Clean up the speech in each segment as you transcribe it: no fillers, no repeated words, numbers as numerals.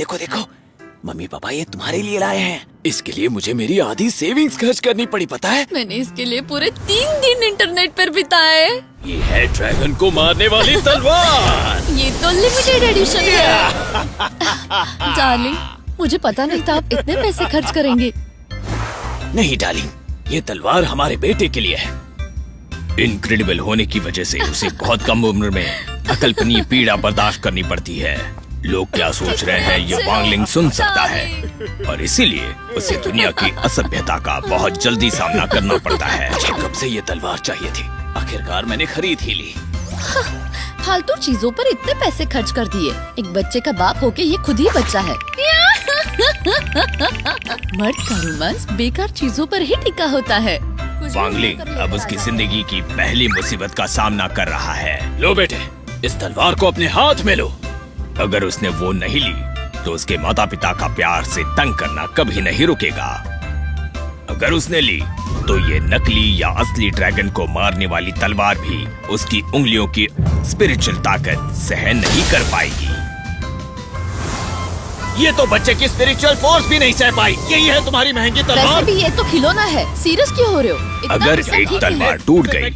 देखो देखो, mummy papa ये तुम्हारे लिए लाए हैं। इसके लिए मुझे मेरी आधी सेविंग्स खर्च करनी पड़ी, पता है? मैंने इसके लिए पूरे 3 दिन इंटरनेट पर बिताए। ये है ड्रैगन को मारने वाली तलवार। ये तो लिमिटेड एडिशन है। डार्लिंग, मुझे पता नहीं था आप इतने पैसे खर्च करेंगे। नहीं डार्लिंग, ये तलवार हमारे बेटे के लिए है। इनक्रेडिबल होने की वजह से उसे बहुत कम उम्र में अकल्पनीय पीड़ा बर्दाश्त करनी पड़ती है। लोग क्या सोच रहे हैं ये वांगलिंग सुन सकता है और इसीलिए उसे दुनिया की असभ्यता का बहुत जल्दी सामना करना पड़ता है। कब से ये तलवार चाहिए थी, आखिरकार मैंने खरीद ही ली। फालतू चीजों पर इतने पैसे खर्च कर दिए। एक बच्चे का बाप होके ये खुद ही बच्चा है। मर्द का रोमांस बेकार चीजों पर ही टिका होता है। वांगलिंग अब उसकी जिंदगी की पहली मुसीबत का सामना कर रहा है। लो बेटे, इस तलवार को अपने हाथ में लो। अगर उसने वो नहीं ली तो उसके माता पिता का प्यार से तंग करना कभी नहीं रुकेगा। अगर उसने ली तो ये नकली या असली ड्रैगन को मारने वाली तलवार भी उसकी उंगलियों की स्पिरिचुअल ताकत सहन नहीं कर पाएगी। ये तो बच्चे की स्पिरिचुअल फोर्स भी नहीं सह पाई। यही है तुम्हारी महंगी तलवार। वैसे भी ये तो खिलौना है, सीरियस क्यों हो रहे हो? इतना अगर गुस्सा एक ठीक तलवार है। टूट गई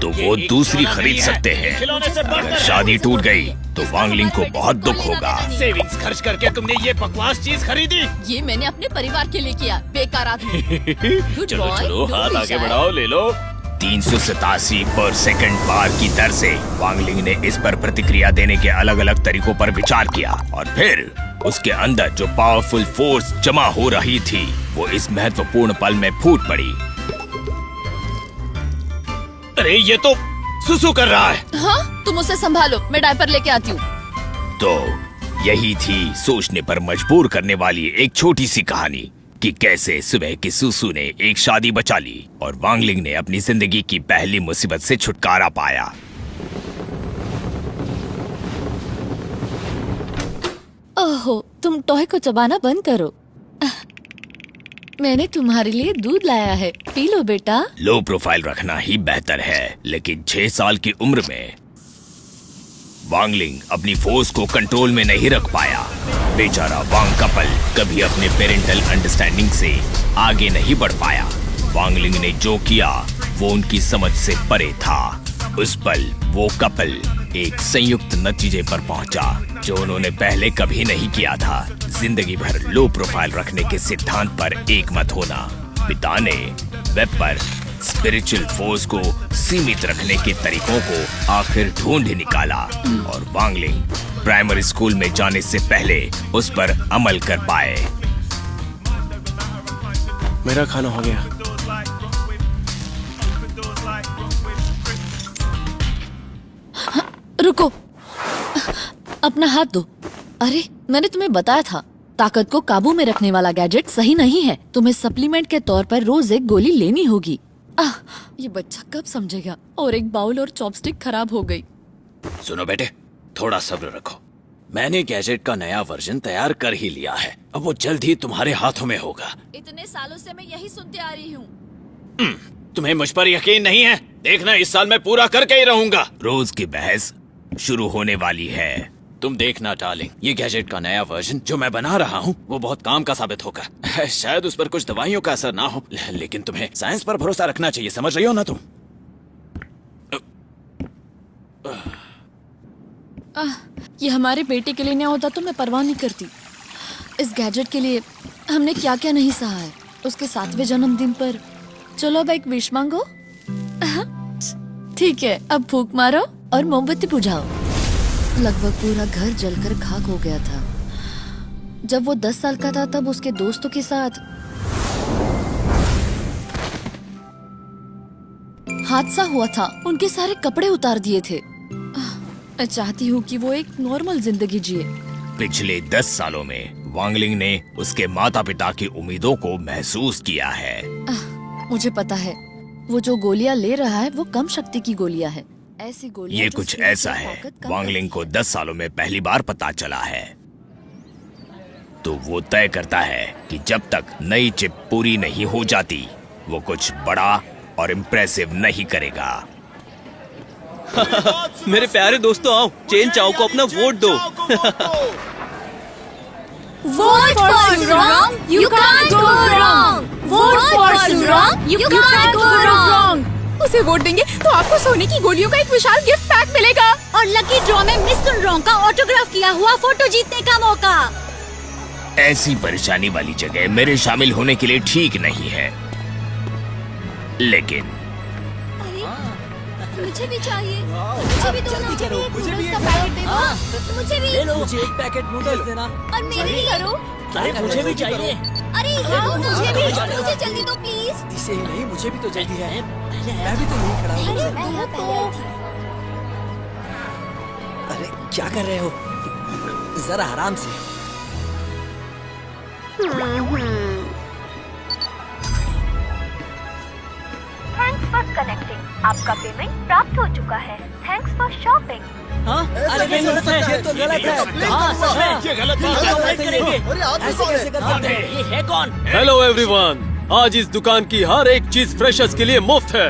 तो वो दूसरी खरीद सकते हैं। अगर शादी टूट गई तो वांगलिंग को बहुत दुख होगा। सेविंग्स खर्च करके तुमने ये बकवास चीज खरीदी। ये मैंने अपने परिवार के लिए किया, बेकार आदमी। Good चलो boy, चलो, don't हाथ be आगे shy. बढ़ाओ, ले लो। 387 पर सेकंड बार की दर से वांगलिंग ने इस पर प्रतिक्रिया देने के अलग अलग तरीकों पर विचार किया और फिर उसके अंदर जो पावरफुल फोर्स जमा हो रही थी वो इस महत्वपूर्ण पल में फूट पड़ी। अरे ये तो सुसु कर रहा है। हाँ, तुम उसे संभालो, मैं डायपर लेके आती हूँ। तो यही थी सोचने पर मजबूर करने वाली एक छोटी सी कहानी कि कैसे सुबह की सुसु ने एक शादी बचा ली और वांगलिंग ने अपनी जिंदगी की पहली मुसीबत से छुटकारा पाया। ओहो, तुम टॉय को चबाना बंद करो। मैंने तुम्हारे लिए दूध लाया है, पी लो बेटा। लो प्रोफाइल रखना ही बेहतर है, लेकिन 6 साल की उम्र में वांगलिंग अपनी फोर्स को कंट्रोल में नहीं रख पाया। बेचारा वांग कपल कभी अपने पेरेंटल अंडरस्टैंडिंग से आगे नहीं बढ़ पाया। वांगलिंग ने जो किया वो उनकी समझ से परे था। उस पल वो कपल एक संयुक्त नतीजे पर पहुंचा जो उन्होंने पहले कभी नहीं किया था। जिंदगी भर लो प्रोफाइल रखने के सिद्धांत पर एकमत होना। पिता ने वेब पर स्पिरिचुअल फोर्स को सीमित रखने के तरीकों को आखिर ढूंढ निकाला और वांगलिंग प्राइमरी स्कूल में जाने से पहले उस पर अमल कर पाए। मेरा खाना हो गया। रुको, अपना हाथ दो। अरे, मैंने तुम्हें बताया था, ताकत को काबू में रखने वाला गैजेट सही नहीं है। तुम्हें सप्लीमेंट के तौर पर रोज एक गोली लेनी होगी। ये बच्चा कब समझेगा? और एक बाउल और चॉपस्टिक खराब हो गई। सुनो बेटे, थोड़ा सब्र रखो। मैंने गैजेट का नया वर्जन तैयार कर ही लिया है। अब वो जल्द ही तुम्हारे हाथों में होगा। इतने सालों से मैं यही सुनते आ रही हूँ। तुम्हें मुझ पर यकीन नहीं है? देखना, इस साल मैं पूरा करके ही रहूंगा। रोज की बहस शुरू होने वाली है। तुम देखना डार्लिंग, ये गैजेट का नया वर्जन जो मैं बना रहा हूँ वो बहुत काम का साबित होगा। शायद उस पर कुछ दवाइयों का असर ना हो, लेकिन तुम्हें साइंस पर भरोसा रखना चाहिए, समझ रही हो ना तुम? ये हमारे बेटे के लिए नहीं होता तो मैं परवाह नहीं करती। इस गैजेट के लिए हमने क्या क्या नहीं सहा है। उसके 7वें जन्मदिन पर चलो अब एक विश मांगो। ठीक है, अब फूंक मारो और मोमबत्ती बुझाओ। लगभग पूरा घर जलकर खाक हो गया था। जब वो 10 साल का था तब उसके दोस्तों के साथ हादसा हुआ था। उनके सारे कपड़े उतार दिए थे। मैं चाहती हूँ कि वो एक नॉर्मल जिंदगी जिए। पिछले 10 सालों में वांगलिंग ने उसके माता पिता की उम्मीदों को महसूस किया है। मुझे पता है, वो जो गोलियां ले रहा है वो कम शक्ति की गोलियां है। ऐसी गोलियां ये जो कुछ स्पिरिट ऐसा की है ताकत कम वांगलिंग करती को 10 सालों में पहली बार पता चला है। तो वो तय करता है कि जब तक नई चिप पूरी नहीं हो जाती वो कुछ बड़ा और इम्प्रेसिव नहीं करेगा। मेरे प्यारे दोस्तों, आओ चेन चाओ को अपना वोट दो। Vote for Surong, you can't go wrong. Vote for Surong, you can't go wrong. उसे वोट देंगे तो आपको सोने की गोलियों का एक विशाल गिफ्ट पैक मिलेगा और लकी ड्रॉ में मिस सुनरोंग का ऑटोग्राफ किया हुआ फोटो जीतने का मौका। ऐसी परेशानी वाली जगह मेरे शामिल होने के लिए ठीक नहीं है, लेकिन मुझे भी चाहिए, मुझे भी दो ना। मुझे भी नूडल्स का पैकेट दे दो। मुझे भी। ले लो, मुझे एक पैकेट नूडल्स देना। और मेरे लिए करो। अरे मुझे भी चाहिए। अरे ये दो ना। मुझे जल्दी दो प्लीज। इसे ही नहीं, मुझे भी तो जल्दी है। मैं भी तो यहीं खड़ा हूँ। अरे मैं यहाँ पहले आई थी। अरे क्या कर रहे हो? जरा आराम से। Thanks for connecting. आपका पेमेंट प्राप्त हो चुका है। Thanks for shopping. हाँ? अरे नहीं गलत है, ये तो गलत है। हाँ सच है, ये गलत हम है। तो फाइट करेंगे। ऐसे कैसे कर सकते हैं? ये है कौन? हेलो एवरीवन, आज इस दुकान की हर एक चीज फ्रेशर्स के लिए मुफ्त है।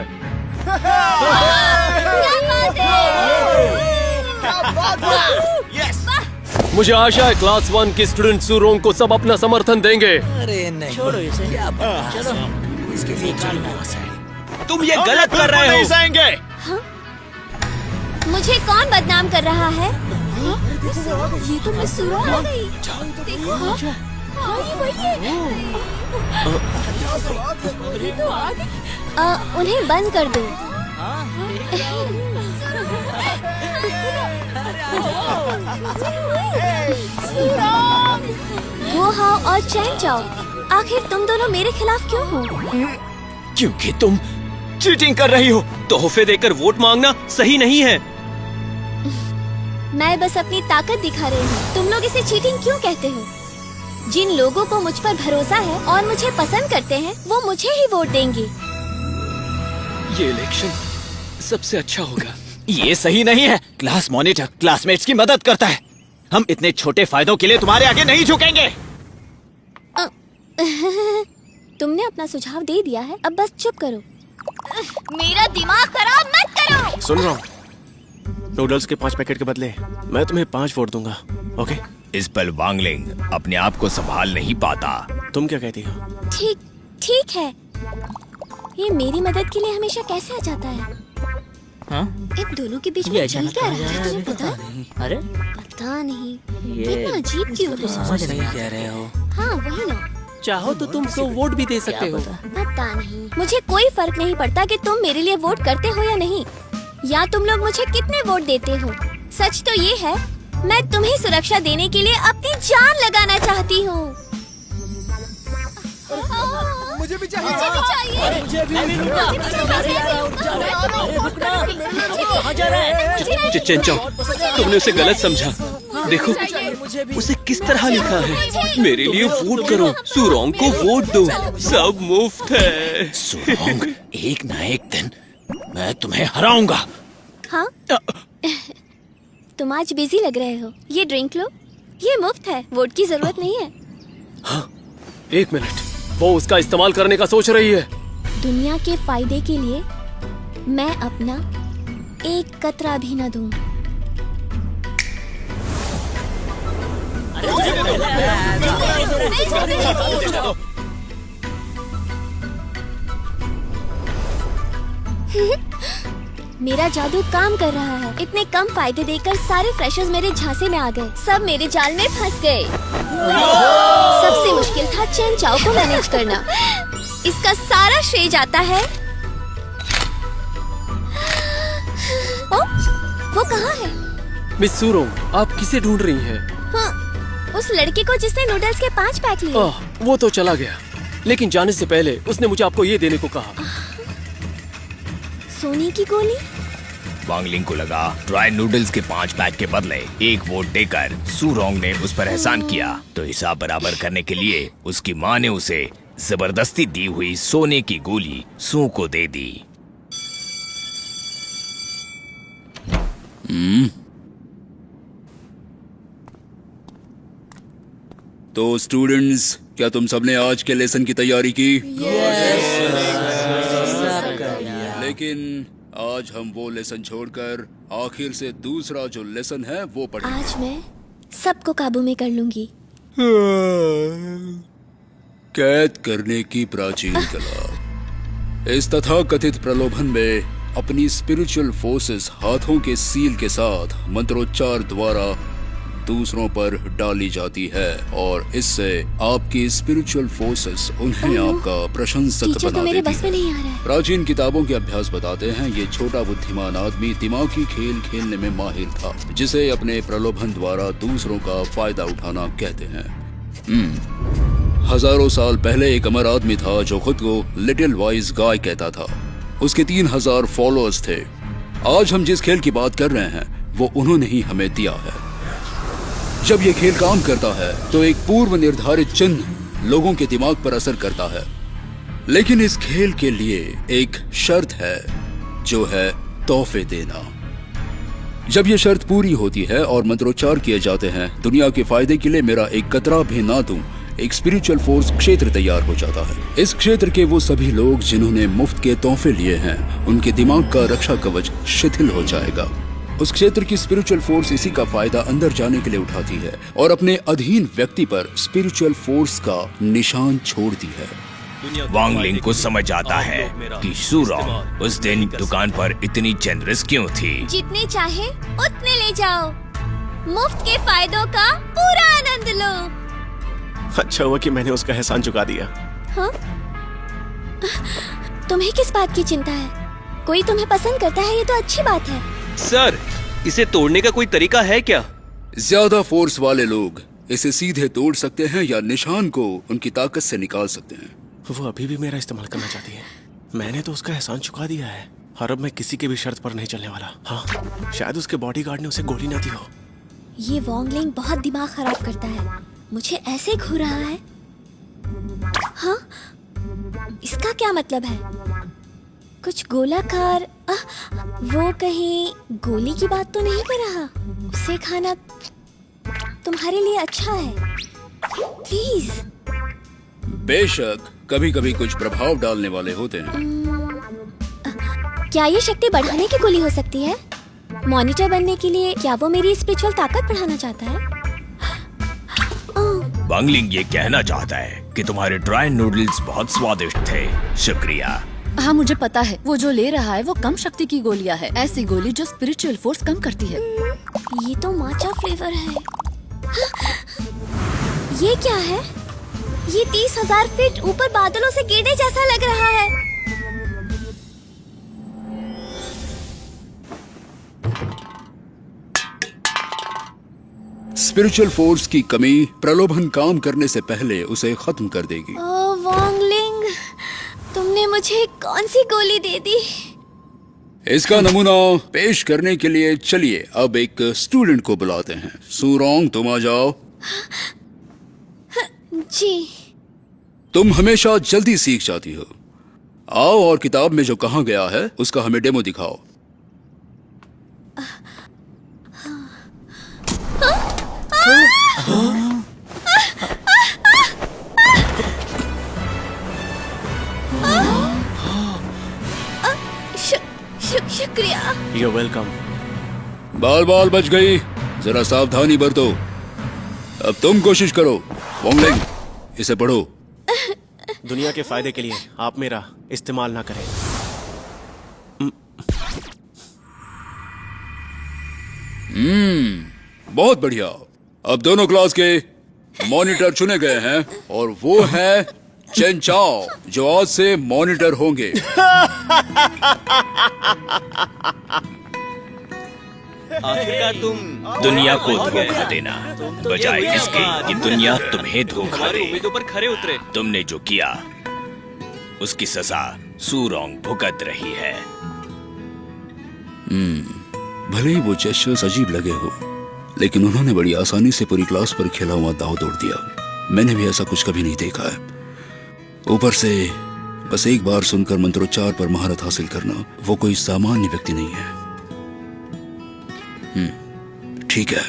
मुझे आशा है क्लास 1 की स्टूडेंट सुरोंग को सब अपना समर्थन देंगे। अरे नहीं, छोड़ो इसे। क्या बात? चलो इसके लिए तुम ये गलत कर रहे हो। जाएंगे। मुझे कौन बदनाम कर रहा है? ये तो मिस सुरोंग आ गई। देखो हाँ, ये वही है। ये तो आ गई। उन्हें बंद कर दो। वो हाओ और चैन चाओ, आखिर तुम दोनों मेरे खिलाफ क्यों हो? क्योंकि तुम चीटिंग कर रही हो। तोहफे देकर वोट मांगना सही नहीं है। मैं बस अपनी ताकत दिखा रही हूँ। तुम लोग इसे चीटिंग क्यों कहते हो? जिन लोगों को मुझ पर भरोसा है और मुझे पसंद करते हैं, वो मुझे ही वोट देंगे। ये इलेक्शन सबसे अच्छा होगा। ये सही नहीं है। क्लास मॉनिटर क्लासमेट्स की मदद करता है। हम इतने छोटे फायदों के लिए तुम्हारे आगे नहीं झुकेंगे। तुमने अपना सुझाव दे दिया है, अब बस चुप करो। मेरा दिमाग खराब मत करो। सुन रहा हूँ, नूडल्स के 5 पैकेट के बदले मैं तुम्हें 5 वोट दूंगा। ओके? इस पर वांगलिंग अपने आप को संभाल नहीं पाता। तुम क्या कहती हो? ठीक है। ये मेरी मदद के लिए हमेशा कैसे आ जाता है? हाँ? इन दोनों के बीच ये में चल क्या रहा है, तुम्हें पता है? नहीं। अरे पता नहीं। ये इतना अजीब क्यों है? समझ नहीं कह रहे हो। हाँ वही ना। चाहो तो तुम 100 वोट भी दे सकते हो। पता नहीं। मुझे कोई फर्क नहीं पड़ता कि तुम मेरे लिए वोट करते हो या नहीं, या तुम लोग मुझे कितने वोट देते हो। सच तो ये है, मैं तुम्हें सुरक्षा देने के लिए अपनी जान लगाना चाहती हूँ। मुझे भी चाहिए। मुझे भी चाहिए। कहाँ जा रहा है? चेंचो, तुमने उसे गलत समझा। देखो उसे किस तरह लिखा है। मेरे लिए वोट करो, सुरोंग को वोट दो, सब मुफ्त है। सुरोंग, एक ना एक दिन मैं तुम्हें हराऊंगा। हाँ? तुम आज बिजी लग रहे हो। ये ड्रिंक लो, ये मुफ्त है, वोट की जरूरत नहीं है। हाँ, 1 मिनट, वो उसका इस्तेमाल करने का सोच रही है। दुनिया के फायदे के लिए मैं अपना एक कतरा भी न दूं। मेरा जादू काम कर रहा है। इतने कम फायदे देकर सारे फ्रेशर्स मेरे झांसे में आ गए। सब मेरे जाल में फंस गए। सबसे मुश्किल था चैन चाओ को मैनेज करना। इसका सारा श्रेय जाता है। ओ, वो कहाँ है? मिस सुरोंग, आप किसे ढूंढ रही हैं? हाँ, उस लड़के को जिसने नूडल्स के 5 पैक लिए। वो तो चला गया, लेकिन जाने से पहले उसने मुझे आपको ये देने को कहा। सोने की गोली? वांगलिंग को लगा ड्राई नूडल्स के 5 पैक के बदले 1 वोट देकर सुरोंग ने उस पर एहसान किया, तो हिसाब बराबर करने के लिए उसकी माँ ने उसे जबरदस्ती दी हुई सोने की गोली सू को दे दी। तो स्टूडेंट्स, क्या तुम सबने आज के लेसन की तैयारी की? लेकिन आज हम वो लेसन छोड़कर आखिर से दूसरा जो लेसन है वो पढ़ेंगे। आज मैं सबको काबू में कर लूंगी। कैद करने की प्राचीन कला। इस तथाकथित प्रलोभन में अपनी स्पिरिचुअल फोर्सेस हाथों के सील के साथ मंत्रोच्चार द्वारा दूसरों पर डाली जाती है और इससे आपकी स्पिरिचुअल फोर्सेस उन्हें आपका प्रशंसक टीचर तो बना मेरे देती बस में है। नहीं आ रहा है। प्राचीन किताबों के अभ्यास बताते हैं ये छोटा बुद्धिमान आदमी दिमागी खेल खेलने में माहिर था, जिसे अपने प्रलोभन द्वारा दूसरों का फायदा उठाना कहते हैं। हजारों साल पहले एक अमर आदमी था जो खुद को लिटिल वाइज गाय कहता था। उसके 3000 फॉलोअर्स थे। आज हम जिस खेल की बात कर रहे हैं वो उन्होंने ही हमें दिया है। जब ये खेल काम करता है तो एक पूर्व निर्धारित चिन्ह लोगों के दिमाग पर असर करता है, लेकिन इस खेल के लिए एक शर्त है जो है तोहफे देना। जब ये शर्त पूरी होती है और मंत्रोच्चार किए जाते हैं, दुनिया के फायदे के लिए मेरा एक कतरा भी ना दूं, एक स्पिरिचुअल फोर्स क्षेत्र तैयार हो जाता है। इस क्षेत्र के वो सभी लोग जिन्होंने मुफ्त के तोहफे लिए हैं, उनके दिमाग का रक्षा कवच शिथिल हो जाएगा। उस क्षेत्र की स्पिरिचुअल फोर्स इसी का फायदा अंदर जाने के लिए उठाती है और अपने अधीन व्यक्ति पर स्पिरिचुअल फोर्स का निशान छोड़ती है। वांगलिंग को समझ आता है कि सूरोंग उस दिन दुकान पर इतनी जेनरस क्यों थी। जितने चाहे उतने ले जाओ, मुफ्त के फायदों का पूरा आनंद लो। अच्छा हुआ कि मैंने उसका एहसान चुका दिया। हाँ? तुम्हें किस बात की चिंता है? कोई तुम्हें पसंद करता है, ये तो अच्छी बात है। सर, इसे तोड़ने का कोई तरीका है क्या? ज्यादा फोर्स वाले लोग इसे सीधे तोड़ सकते हैं या निशान को उनकी ताकत से निकाल सकते हैं। वो अभी भी मेरा इस्तेमाल करना चाहती है। मैंने तो उसका एहसान चुका दिया है और अब मैं किसी की भी शर्त पर नहीं चलने वाला। हाँ, शायद उसके बॉडीगार्ड ने उसे गोली ना दी हो। ये वॉन्गलिंग बहुत दिमाग खराब करता है। मुझे ऐसे घूर रहा है। हाँ, इसका क्या मतलब है? कुछ गोलाकार, वो कहीं गोली की बात तो नहीं कर रहा? उसे खाना तुम्हारे लिए अच्छा है, प्लीज। बेशक कभी कभी कुछ प्रभाव डालने वाले होते हैं। क्या ये शक्ति बढ़ाने की गोली हो सकती है? मॉनिटर बनने के लिए क्या वो मेरी स्पिरिचुअल ताकत बढ़ाना चाहता है? वांगलिंग ये कहना चाहता है कि तुम्हारे ड्राई नूडल्स बहुत स्वादिष्ट थे। शुक्रिया। हाँ, मुझे पता है वो जो ले रहा है वो कम शक्ति की गोलियां है, ऐसी गोली जो स्पिरिचुअल फोर्स कम करती है। ये तो माचा फ्लेवर है। ये क्या है? ये 30,000 फीट ऊपर बादलों से गिरने जैसा लग रहा है। स्पिरिचुअल फोर्स की कमी प्रलोभन काम करने से पहले उसे खत्म कर देगी। ओह वॉन्गलिंग, तुमने मुझे कौन सी गोली दे दी? इसका नमूना पेश करने के लिए चलिए अब एक स्टूडेंट को बुलाते हैं। सूरोंग, तुम आ जाओ। जी। तुम हमेशा जल्दी सीख जाती हो। आओ और किताब में जो कहा गया है उसका हमें डेमो दिखाओ। शुक्रिया। You're welcome। बाल बाल बच गई, जरा सावधानी बरतो। अब तुम कोशिश करो। वॉन्गलिंग, इसे पढ़ो। दुनिया के फायदे के लिए आप मेरा इस्तेमाल ना करें। बहुत बढ़िया। अब दोनों क्लास के मॉनिटर चुने गए हैं और वो है चेन चाओ, जो आज से मॉनिटर होंगे। आखिरकार तुम दुनिया को धोखा देना बजाय इसके कि दुनिया तुम्हें धोखा दे। उम्मीदों पर खरे उतरे। तुमने जो किया उसकी सजा सूरोंग भुगत रही है। भले ही वो जेस्चर्स अजीब लगे हो, लेकिन उन्होंने बड़ी आसानी से पूरी क्लास पर खेला हुआ दाव तोड़ दिया। मैंने भी ऐसा कुछ कभी नहीं देखा है। ऊपर से बस एक बार सुनकर मंत्रोच्चार पर महारत हासिल करना, वो कोई सामान्य व्यक्ति नहीं है। ठीक है।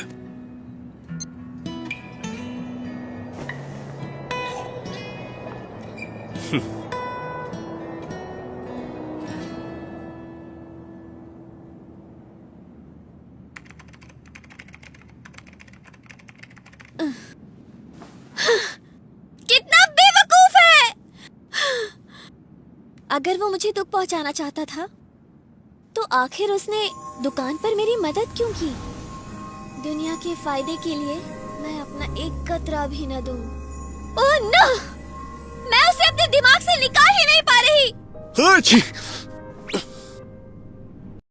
अगर वो मुझे दुख पहुंचाना चाहता था तो आखिर उसने दुकान पर मेरी मदद क्यों की? दुनिया के फायदे के लिए मैं अपना एक कतरा भी न दूं। Oh no! मैं उसे अपने दिमाग से निकाल ही नहीं पा रही।